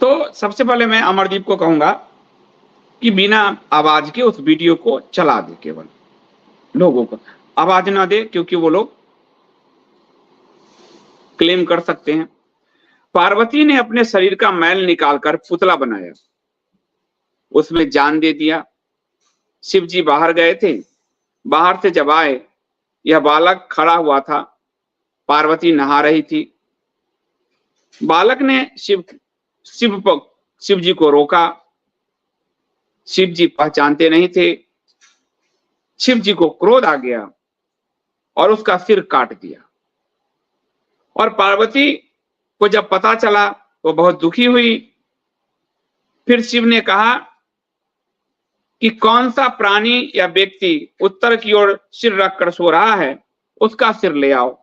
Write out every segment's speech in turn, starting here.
तो सबसे पहले मैं अमरदीप को कहूंगा कि बिना आवाज के उस वीडियो को चला दे, केवल लोगों को आवाज ना दे, क्योंकि वो लोग क्लेम कर सकते हैं। पार्वती ने अपने शरीर का मैल निकालकर पुतला बनाया, उसमें जान दे दिया। शिव जी बाहर गए थे, बाहर से जब आए, यह बालक खड़ा हुआ था, पार्वती नहा रही थी। बालक ने शिव जी को रोका। शिव जी पहचानते नहीं थे। शिव जी को क्रोध आ गया और उसका सिर काट दिया। और पार्वती को जब पता चला वो बहुत दुखी हुई। फिर शिव ने कहा कि कौन सा प्राणी या व्यक्ति उत्तर की ओर सिर रखकर सो रहा है, उसका सिर ले आओ।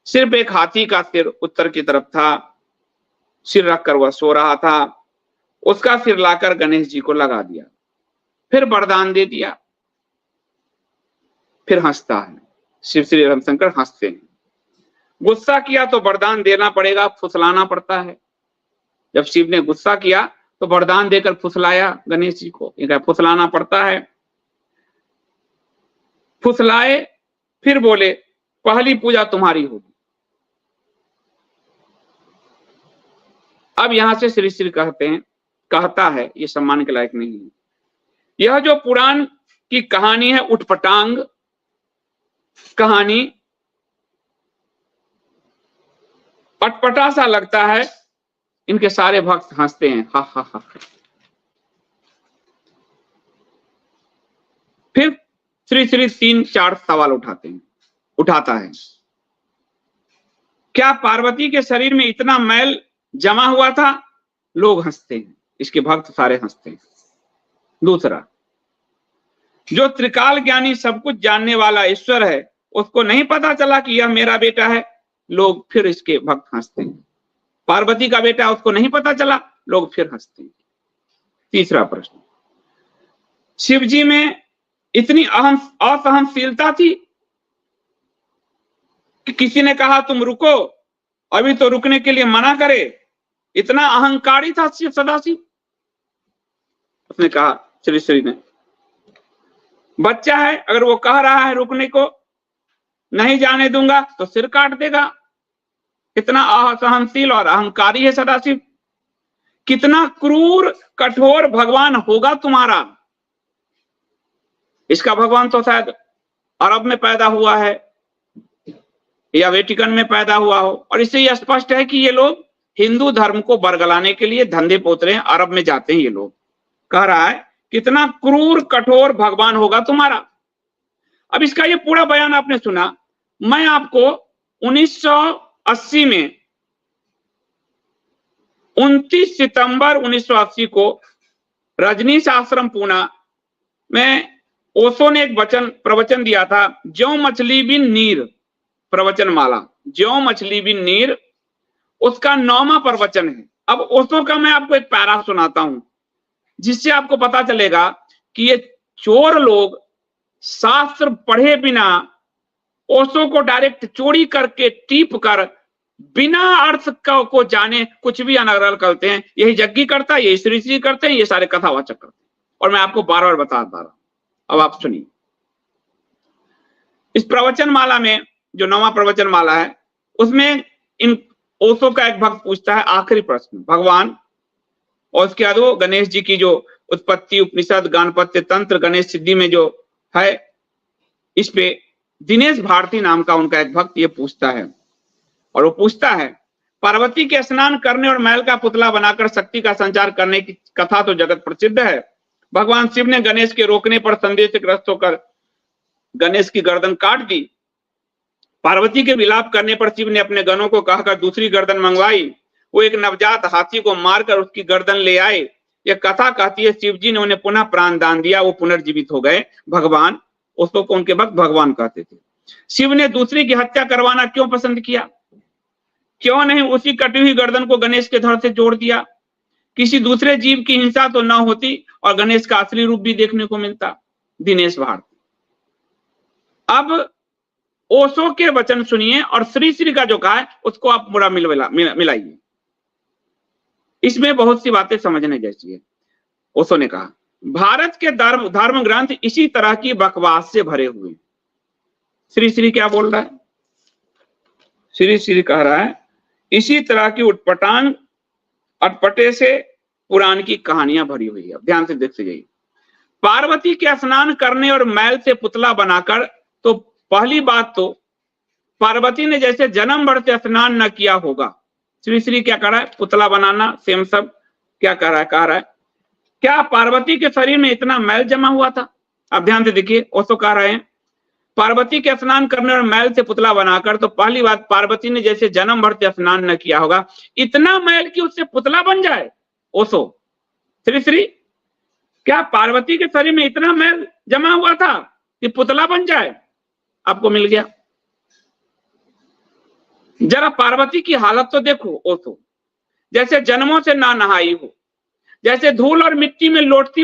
सिर्फ एक हाथी का सिर उत्तर की तरफ था, सिर रखकर वह सो रहा था। उसका सिर लाकर गणेश जी को लगा दिया, फिर वरदान दे दिया। फिर हंसता है, शिव श्री रामशंकर हंसते हैं। गुस्सा किया तो वरदान देना पड़ेगा, फुसलाना पड़ता है। जब शिव ने गुस्सा किया तो वरदान देकर फुसलाया गणेश जी को, फुसलाना पड़ता है। फुसलाए, फिर बोले पहली पूजा तुम्हारी होगी। अब यहां से श्री श्री कहता है ये सम्मान के लायक नहीं है। यह जो पुराण की कहानी है, उटपटांग कहानी, अटपटा सा लगता है। इनके सारे भक्त हंसते हैं, हा हा हा। फिर श्री श्री 3-4 सवाल उठाता है। क्या पार्वती के शरीर में इतना मैल जमा हुआ था? लोग हंसते हैं, इसके भक्त सारे हंसते हैं। दूसरा, जो त्रिकाल ज्ञानी सब कुछ जानने वाला ईश्वर है, उसको नहीं पता चला कि यह मेरा बेटा है? लोग फिर इसके भक्त हंसते हैं। पार्वती का बेटा, उसको नहीं पता चला? लोग फिर हंसते हैं। तीसरा प्रश्न, शिव जी में इतनी असहनशीलता थी कि किसी ने कहा तुम रुको, अभी तो रुकने के लिए मना करे? इतना अहंकारी था शिव सदाशिव? उसने कहा, श्री श्री ने, बच्चा है, अगर वो कह रहा है रुकने को, नहीं जाने दूंगा तो सिर काट देगा। कितना असहनशील और अहंकारी है सदाशिव। कितना क्रूर कठोर भगवान होगा तुम्हारा। इसका भगवान तो शायद अरब में पैदा हुआ है या वेटिकन में पैदा हुआ हो, और इससे यह स्पष्ट है कि ये लोग हिंदू धर्म को बरगलाने के लिए धंधे पोत रहे हैं, अरब में जाते हैं ये लोग। कह रहा है कितना क्रूर कठोर भगवान होगा तुम्हारा। अब इसका ये पूरा बयान आपने सुना। मैं आपको 1980 में 29 सितंबर 1980 को रजनीश आश्रम पूना में ओशो ने एक प्रवचन दिया था, ज्यों मछली बिन नीर, प्रवचन माला, ज्यों मछली बिन नीर, उसका 9वां प्रवचन है। अब ओशो का मैं आपको एक पैरा सुनाता हूं, जिससे आपको पता चलेगा कि ये चोर लोग शास्त्र पढ़े बिना ओशो को डायरेक्ट चोरी करके टीप कर बिना अर्थ को जाने कुछ भी अनर्गल करते हैं। यही जग्गी करता है, यही श्री श्री करते हैं, ये सारे कथावाचक करते हैं, और मैं आपको बार बार बताता रहा। अब आप सुनिए, इस प्रवचन माला में जो 9वां प्रवचन माला है, उसमें इन ओशो का एक भक्त पूछता है आखिरी प्रश्न, भगवान और उसके बाद वो गणेश जी की जो उत्पत्ति, उपनिषद, गाणपत्य तंत्र, गणेश सिद्धि में जो है, इस पे दिनेश भारती नाम का उनका एक भक्त ये पूछता है, और वो पूछता है, पार्वती के स्नान करने और मैल का पुतला बनाकर शक्ति का संचार करने की कथा तो जगत प्रसिद्ध है। भगवान शिव ने गणेश के रोकने पर संदेशग्रस्त होकर गणेश की गर्दन काट दी। पार्वती के विलाप करने पर शिव ने अपने गणों को कहकर दूसरी गर्दन मंगवाई। वो एक नवजात हाथी को मारकर उसकी गर्दन ले आए। यह कथा कहती है शिव जी ने उन्हें पुनः प्राण दान दिया, वो पुनर्जीवित हो गए भगवान। उसको उनके भक्त भगवान कहते थे। शिव ने दूसरी की हत्या करवाना क्यों पसंद किया? क्यों नहीं उसी कटी हुई गर्दन को गणेश के धड़ से जोड़ दिया? किसी दूसरे जीव की हिंसा तो न होती और गणेश का असली रूप भी देखने को मिलता। दिनेश भारती। अब ओशो के वचन सुनिए और श्री श्री का जो कहा है उसको आप पूरा मिलाइए। इसमें बहुत सी बातें समझने जैसी है। ओशो ने कहा भारत के धर्म ग्रंथ इसी तरह की बकवास से भरे हुए। श्री श्री क्या बोल रहा है? श्री श्री कह रहा है इसी तरह की अटपटे से पुराण की कहानियां भरी हुई है। ध्यान से देखते जाइए। पार्वती के स्नान करने और मैल से पुतला बनाकर, तो पहली बात तो पार्वती ने जैसे जन्म भर से स्नान न किया होगा। श्री श्री क्या कर रहा है? पुतला बनाना सेम सब क्या कर रहा है? कह रहा है क्या पार्वती के शरीर में इतना मैल जमा हुआ था? अब ध्यान से देखिए, ओशो कह रहे हैं पार्वती के स्नान करने और मैल से पुतला बनाकर, तो पहली बात पार्वती ने जैसे जन्म भर से स्नान न किया होगा, इतना मैल कि उससे पुतला बन जाए। ओशो, श्री श्री क्या पार्वती के शरीर में इतना मैल जमा हुआ था कि पुतला बन जाए? आपको मिल गया। जरा पार्वती की हालत तो देखो ओशो, जैसे जन्मों से ना नहाई हो, जैसे धूल और मिट्टी में लोटती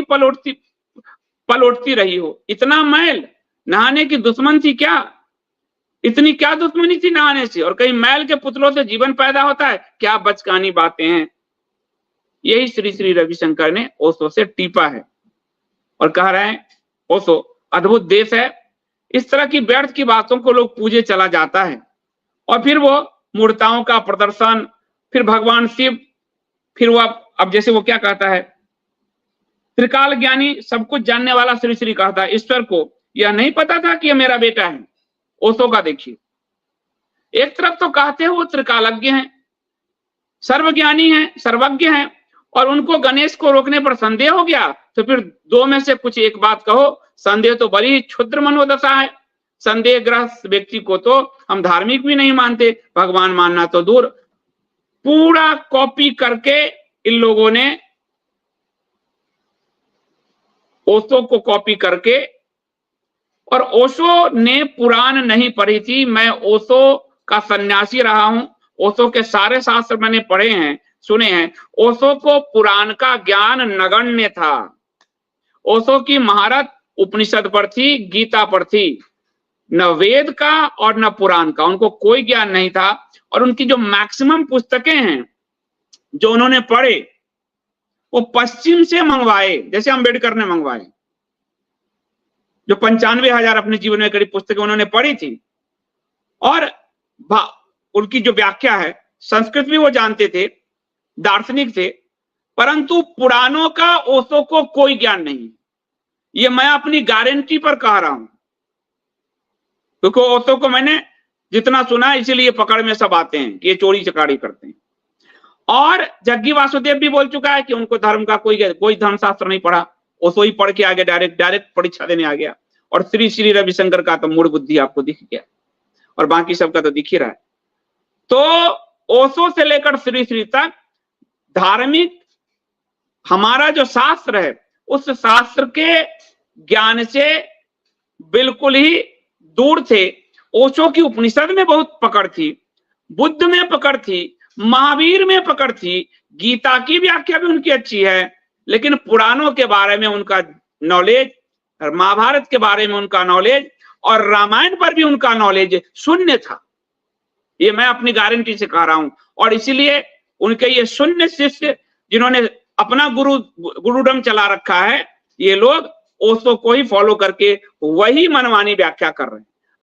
पलोटती रही हो। इतना मैल, नहाने की दुश्मन थी क्या? इतनी क्या दुश्मनी थी नहाने से? और कहीं मैल के पुतलों से जीवन पैदा होता है? क्या बचकानी बातें हैं। यही श्री श्री रविशंकर ने ओशो से टीपा है और कह रहे हैं ओशो अद्भुत देश है, इस तरह की व्यर्थ की बातों को लोग पूजे चला जाता है और फिर वो मूर्ताओं का प्रदर्शन, फिर भगवान शिव, फिर वो अब जैसे वो क्या कहता है, त्रिकाल ज्ञानी सब कुछ जानने वाला श्री श्री कहता है ईश्वर को यह नहीं पता था कि यह मेरा बेटा है। ओशो का देखिए, एक तरफ तो कहते हैं वो त्रिकालज्ञ हैं, सर्वज्ञानी हैं, सर्वज्ञ हैं, और उनको गणेश को रोकने पर संदेह हो गया, तो फिर दो में से कुछ एक बात कहो। संदेह तो बड़ी ही क्षुद्र मनोदशा है। संदेहग्रस्त व्यक्ति को तो हम धार्मिक भी नहीं मानते, भगवान मानना तो दूर। पूरा कॉपी करके इन लोगों ने ओशो को कॉपी करके, और ओशो ने पुराण नहीं पढ़ी थी। मैं ओशो का सन्यासी रहा हूं, ओशो के सारे शास्त्र मैंने पढ़े हैं, सुने हैं। ओशो को पुराण का ज्ञान नगण्य था। ओशो की महारत उपनिषद पर थी, गीता पर थी, न वेद का और न पुराण का उनको कोई ज्ञान नहीं था। और उनकी जो मैक्सिमम पुस्तकें हैं जो उन्होंने पढ़े वो पश्चिम से मंगवाए, जैसे अम्बेडकर ने मंगवाए, जो 95,000 अपने जीवन में करीब पुस्तकें उन्होंने पढ़ी थी। और उनकी जो व्याख्या है, संस्कृत भी वो जानते थे, दार्शनिक थे, परंतु पुराणों का ओशो को कोई ज्ञान नहीं। ये मैं अपनी गारंटी पर कह रहा हूं, क्योंकि ओशो को मैंने जितना सुना इसीलिए पकड़ में सब आते हैं कि ये चोरी चकारी करते हैं। और जग्गी वासुदेव भी बोल चुका है कि उनको धर्म का कोई धर्मशास्त्र नहीं पढ़ा, ओशो ही पढ़ के आगे डायरेक्ट परीक्षा देने आ गया। और श्री श्री रविशंकर का तो मूड बुद्धि आपको दिख गया, और बाकी सबका तो दिख ही रहा है। तो ओशो से लेकर श्री श्री तक धार्मिक हमारा जो शास्त्र है, उस शास्त्र के ज्ञान से बिल्कुल ही दूर थे। ओशो की उपनिषद में बहुत पकड़ थी, बुद्ध में पकड़ थी, महावीर में पकड़ थी, गीता की व्याख्या भी उनकी अच्छी है, लेकिन पुराणों के बारे में उनका नॉलेज, महाभारत के बारे में उनका नॉलेज और रामायण पर भी उनका नॉलेज शून्य था। ये मैं अपनी गारंटी से कह रहा हूं। और इसीलिए उनके ये शून्य शिष्य जिन्होंने अपना गुरुडम चला रखा है, ये लोग ओशो को ही फॉलो करके वही मनमानी व्याख्या कर रहे हैं।